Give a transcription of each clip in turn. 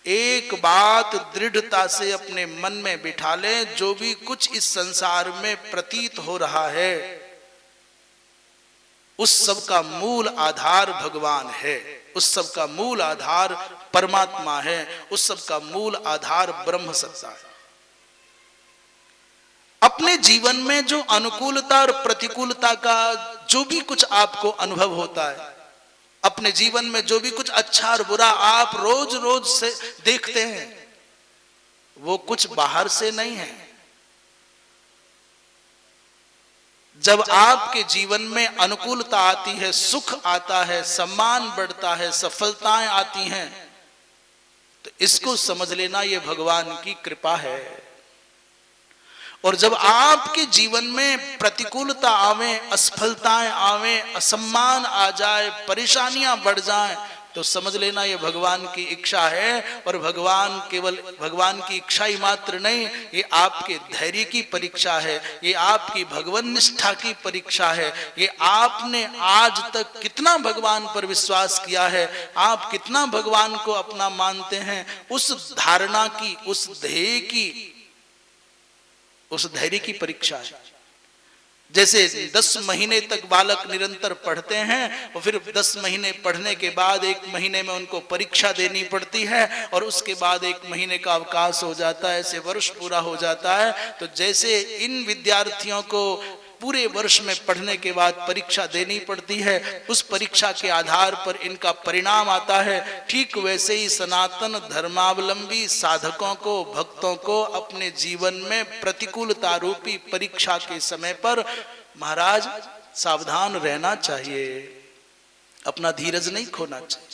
एक बात दृढ़ता से अपने मन में बिठा लें, जो भी कुछ इस संसार में प्रतीत हो रहा है उस सब का मूल आधार भगवान है, उस सब का मूल आधार परमात्मा है, उस सब का मूल आधार ब्रह्म सत्ता है। अपने जीवन में जो अनुकूलता और प्रतिकूलता का जो भी कुछ आपको अनुभव होता है, अपने जीवन में जो भी कुछ अच्छा और बुरा आप रोज रोज से देखते हैं, वो कुछ बाहर से नहीं है। जब आपके जीवन में अनुकूलता आती है, सुख आता है, सम्मान बढ़ता है, सफलताएं आती हैं, तो इसको समझ लेना ये भगवान की कृपा है। और जब आपके जीवन में प्रतिकूलता आवे, असफलताएं आवे, असम्मान आ जाए, परेशानियां बढ़ जाएं, तो समझ लेना ये भगवान की इच्छा है। और भगवान केवल भगवान की इच्छा ही मात्र नहीं, ये आपके धैर्य की परीक्षा है, ये आपकी भगवान निष्ठा की परीक्षा है। ये आपने आज तक कितना भगवान पर विश्वास किया है, आप कितना भगवान को अपना मानते हैं, उस धारणा की, उस ध्येय की, उस धैर्य की परीक्षा है। जैसे 10 महीने तक बालक निरंतर पढ़ते हैं और फिर 10 महीने पढ़ने के बाद 1 महीने में उनको परीक्षा देनी पड़ती है और उसके बाद 1 महीने का अवकाश हो जाता है, ऐसे वर्ष पूरा हो जाता है। तो जैसे इन विद्यार्थियों को पूरे वर्ष में पढ़ने के बाद परीक्षा देनी पड़ती है, उस परीक्षा के आधार पर इनका परिणाम आता है, ठीक वैसे ही सनातन धर्मावलंबी साधकों को, भक्तों को अपने जीवन में प्रतिकूलता रूपी परीक्षा के समय पर महाराज सावधान रहना चाहिए, अपना धीरज नहीं खोना चाहिए।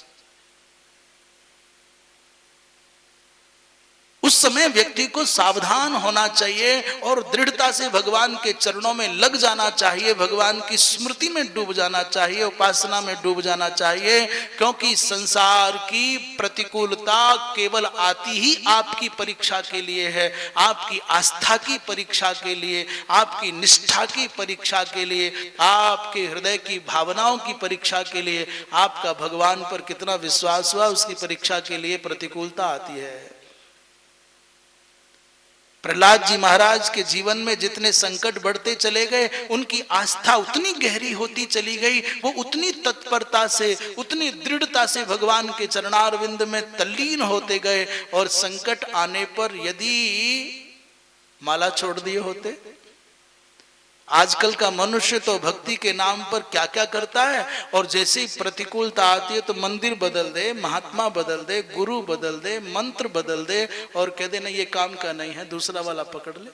उस समय व्यक्ति को सावधान होना चाहिए और दृढ़ता से भगवान के चरणों में लग जाना चाहिए, भगवान की स्मृति में डूब जाना चाहिए, उपासना में डूब जाना चाहिए। क्योंकि संसार की प्रतिकूलता केवल आती ही आपकी परीक्षा के लिए है, आपकी आस्था की परीक्षा के लिए, आपकी निष्ठा की परीक्षा के लिए, आपके हृदय की भावनाओं की परीक्षा के लिए, आपका भगवान पर कितना विश्वास हुआ उसकी परीक्षा के लिए प्रतिकूलता आती है। प्रहलाद जी महाराज के जीवन में जितने संकट बढ़ते चले गए, उनकी आस्था उतनी गहरी होती चली गई, वो उतनी तत्परता से, उतनी दृढ़ता से भगवान के चरणारविंद में तल्लीन होते गए। और संकट आने पर यदि माला छोड़ दिए होते, आजकल का मनुष्य तो भक्ति के नाम पर क्या क्या करता है, और जैसे ही प्रतिकूलता आती है तो मंदिर बदल दे, महात्मा बदल दे, गुरु बदल दे, मंत्र बदल दे और कह दे नहीं ये काम का नहीं है, दूसरा वाला पकड़ ले।